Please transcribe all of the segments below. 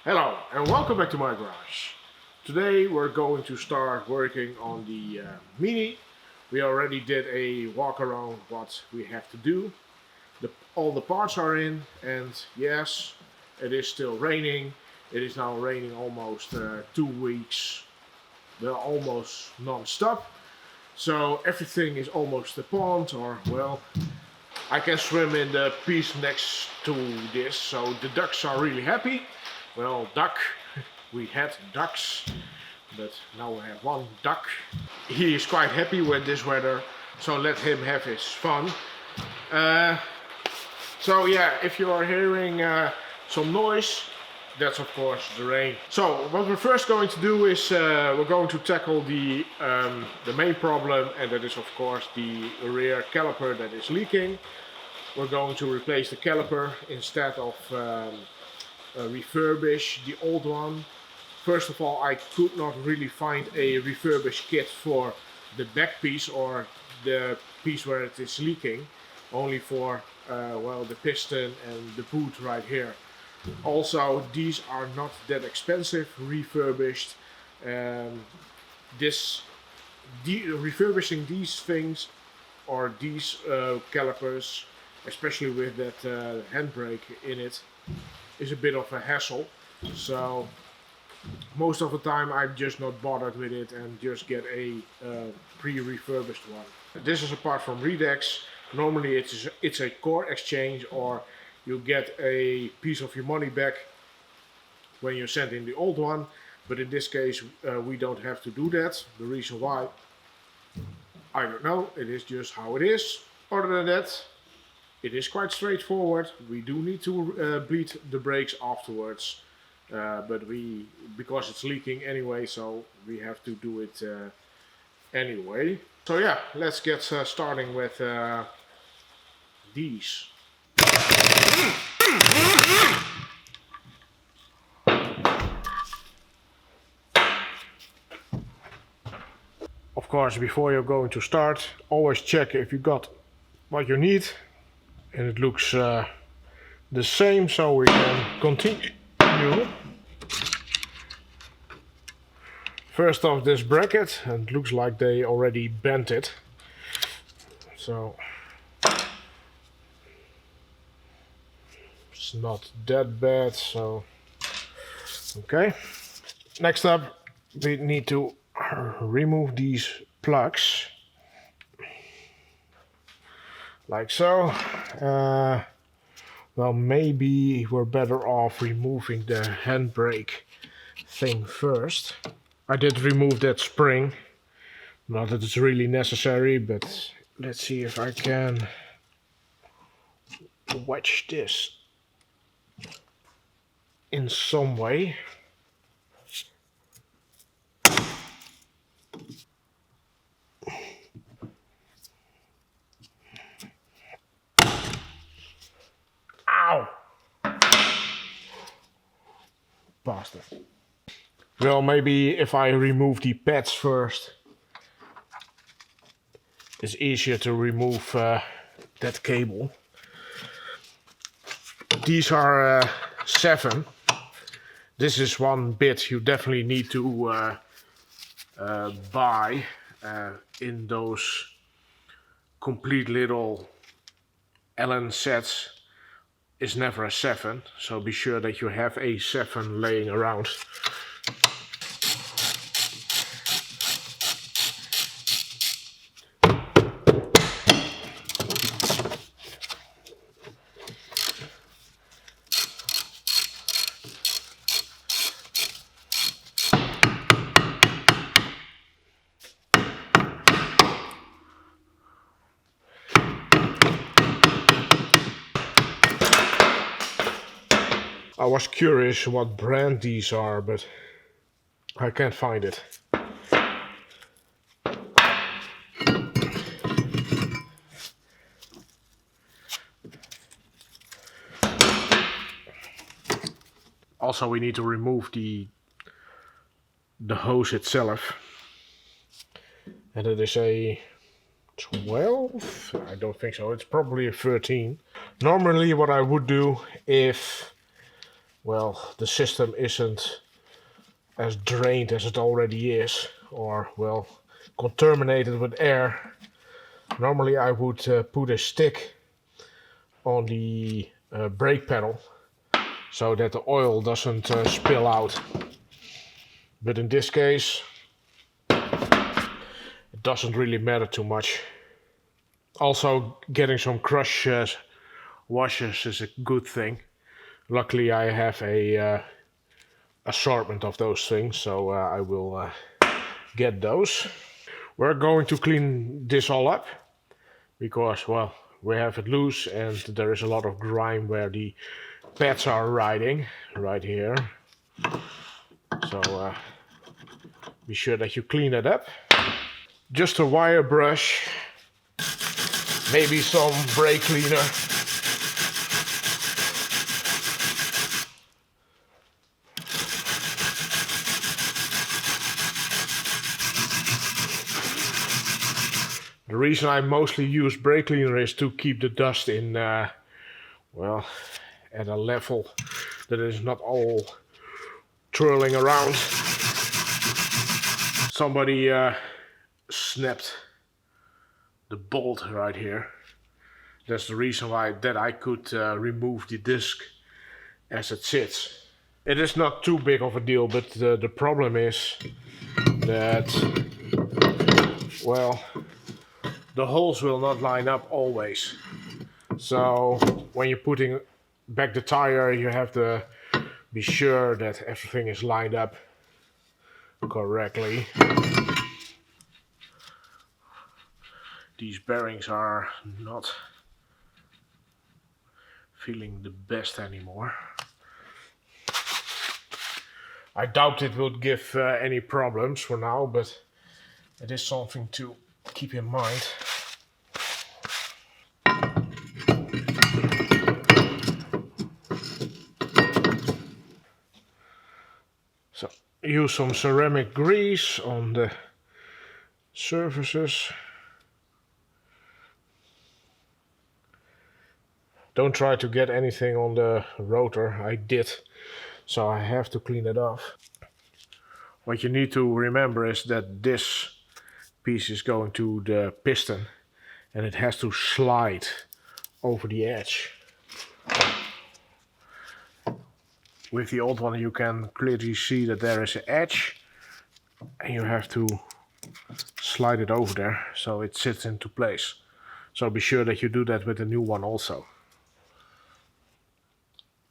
Hello and welcome back to my garage. Today we're going to start working on the Mini. We already did a walk around what we have to do. All the parts are in, and yes, it is still raining. It is now raining almost 2 weeks, well, almost non-stop. So everything is almost a pond, or well, I can swim in the piece next to this, so the ducks are really happy. Well, duck, we had ducks, but now we have one duck. He is quite happy with this weather, so let him have his fun. So yeah, if you are hearing some noise, that's of course the rain. So what we're first going to do is we're going to tackle the main problem, and that is of course the rear caliper that is leaking. We're going to replace the caliper instead of refurbish the old one. First of all, I could not really find a refurbished kit for the back piece or the piece where it is leaking, only for well, the piston and the boot right here. Also, these are not that expensive refurbished. Refurbishing these things or these calipers, especially with that handbrake in it, is a bit of a hassle. So most of the time I'm just not bothered with it and just get a pre-refurbished one. This is apart from Redex. Normally it's a core exchange, or you get a piece of your money back when you send in the old one. But in this case we don't have to do that. The reason why, I don't know. It is just how it is. Other than that, it is quite straightforward. We do need to bleed the brakes afterwards, but because it's leaking anyway, so we have to do it anyway. So yeah, let's get starting with these. Of course, before you're going to start, always check if you got what you need, and it looks the same, so we can continue. First off, this bracket, and it looks like they already bent it, so it's not that bad. So okay, next up we need to remove these plugs like so. Well, maybe we're better off removing the handbrake thing first. I did remove that spring, not that it's really necessary, but let's see if I can wedge this in some way. Ow! Bastard. Well, maybe if I remove the pads first, it's easier to remove that cable. These are 7. This is one bit you definitely need to buy in those complete little Allen sets. Is never a 7, so be sure that you have a 7 laying around. I was curious what brand these are, but I can't find it. Also, we need to remove the hose itself, and it is a 12? I don't think so. It's probably a 13. Normally what I would do if well, the system isn't as drained as it already is, or well, contaminated with air. Normally I would put a stick on the brake pedal so that the oil doesn't spill out. But in this case, it doesn't really matter too much. Also, getting some crush washers is a good thing. Luckily, I have a assortment of those things, so I will get those. We're going to clean this all up because, well, we have it loose and there is a lot of grime where the pads are riding right here. So be sure that you clean it up. Just a wire brush, maybe some brake cleaner. The reason I mostly use brake cleaner is to keep the dust in, well, at a level that is not all twirling around. Somebody snapped the bolt right here. That's the reason why that I could remove the disc as it sits. It is not too big of a deal, but the problem is that, well, the holes will not line up always. So when you're putting back the tire, you have to be sure that everything is lined up correctly. These bearings are not feeling the best anymore. I doubt it would give any problems for now, but it is something to keep in mind. So use some ceramic grease on the surfaces. Don't try to get anything on the rotor. I did, so I have to clean it off. What you need to remember is that this piece is going to the piston and it has to slide over the edge. With the old one you can clearly see that there is an edge and you have to slide it over there so it sits into place. So be sure that you do that with the new one also.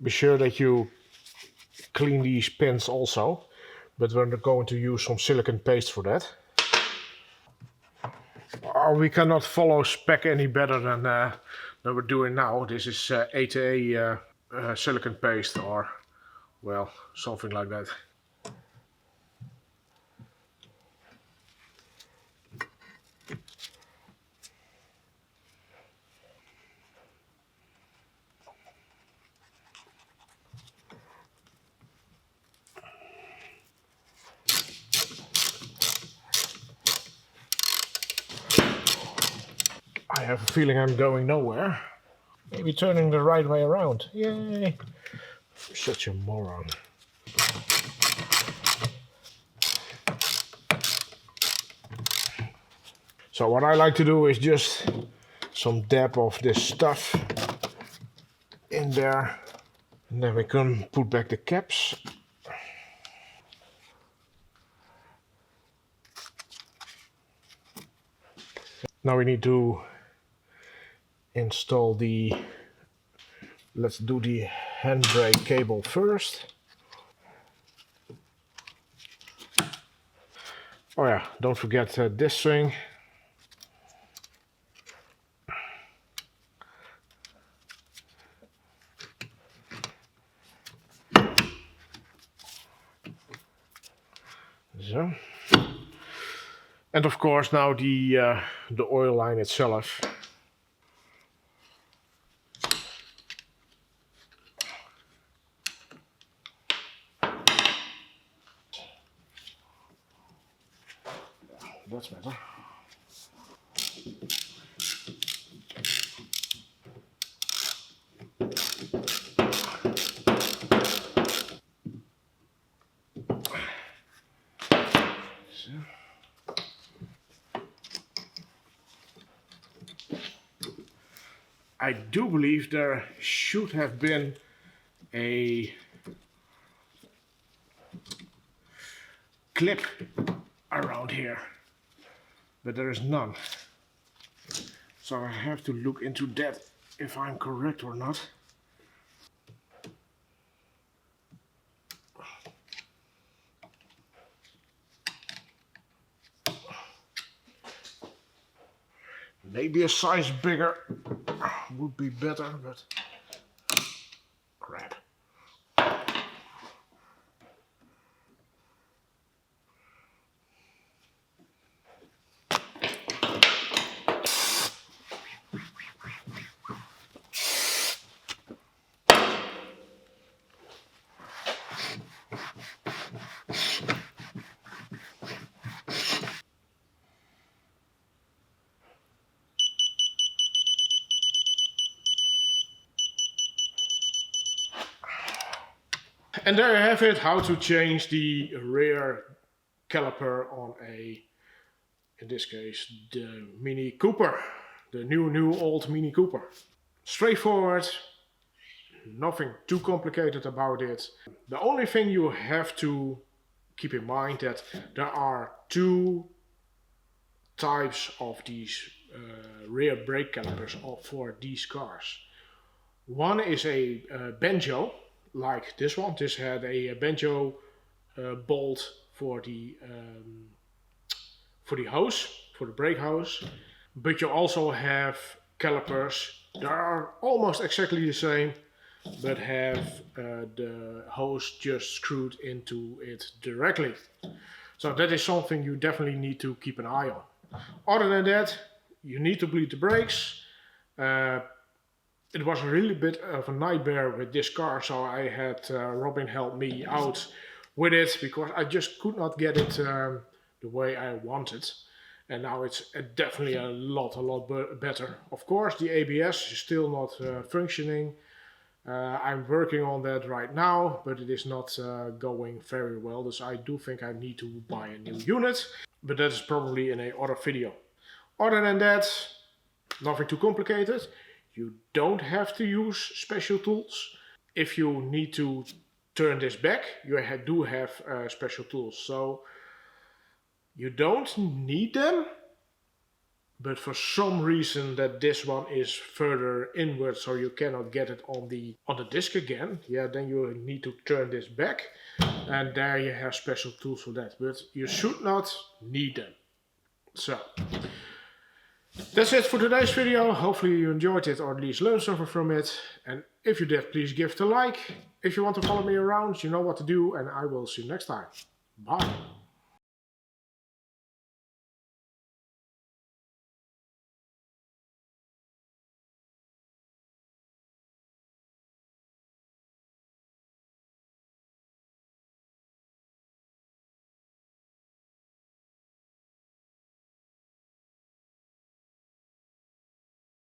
Be sure that you clean these pins also, but we're going to use some silicone paste for that. We cannot follow spec any better than we're doing now. This is 8A silicone paste, or well, something like that. I have a feeling I'm going nowhere. Maybe turning the right way around. Yay! Such a moron. So what I like to do is just some dab of this stuff in there. And then we can put back the caps. Now we need to install the, let's do the handbrake cable first. Oh yeah, don't forget this thing. So. And of course now the oil line itself. That's better. I do believe there should have been a clip around here, but there is none. So I have to look into that if I'm correct or not. Maybe a size bigger would be better, but crap. And there you have it, how to change the rear caliper on a, in this case, the Mini Cooper. The new old Mini Cooper. Straightforward, nothing too complicated about it. The only thing you have to keep in mind that there are two types of these rear brake calipers for these cars. One is a banjo, like this one. This had a banjo bolt for the hose, for the brake hose. But you also have calipers that are almost exactly the same, but have the hose just screwed into it directly. So that is something you definitely need to keep an eye on. Other than that, you need to bleed the brakes. It was a really bit of a nightmare with this car, so I had Robin help me out with it because I just could not get it the way I wanted. And now it's definitely a lot better. Of course, the ABS is still not functioning. I'm working on that right now, but it is not going very well. So I do think I need to buy a new unit, but that is probably in another video. Other than that, nothing too complicated. You don't have to use special tools. If you need to turn this back, you do have special tools. So you don't need them, but for some reason that this one is further inward, so you cannot get it on the disc again. Yeah, then you need to turn this back, and there you have special tools for that. But you should not need them. So that's it for today's video. Hopefully you enjoyed it or at least learned something from it. And if you did, please give it a like. If you want to follow me around, you know what to do, and I will see you next time. Bye.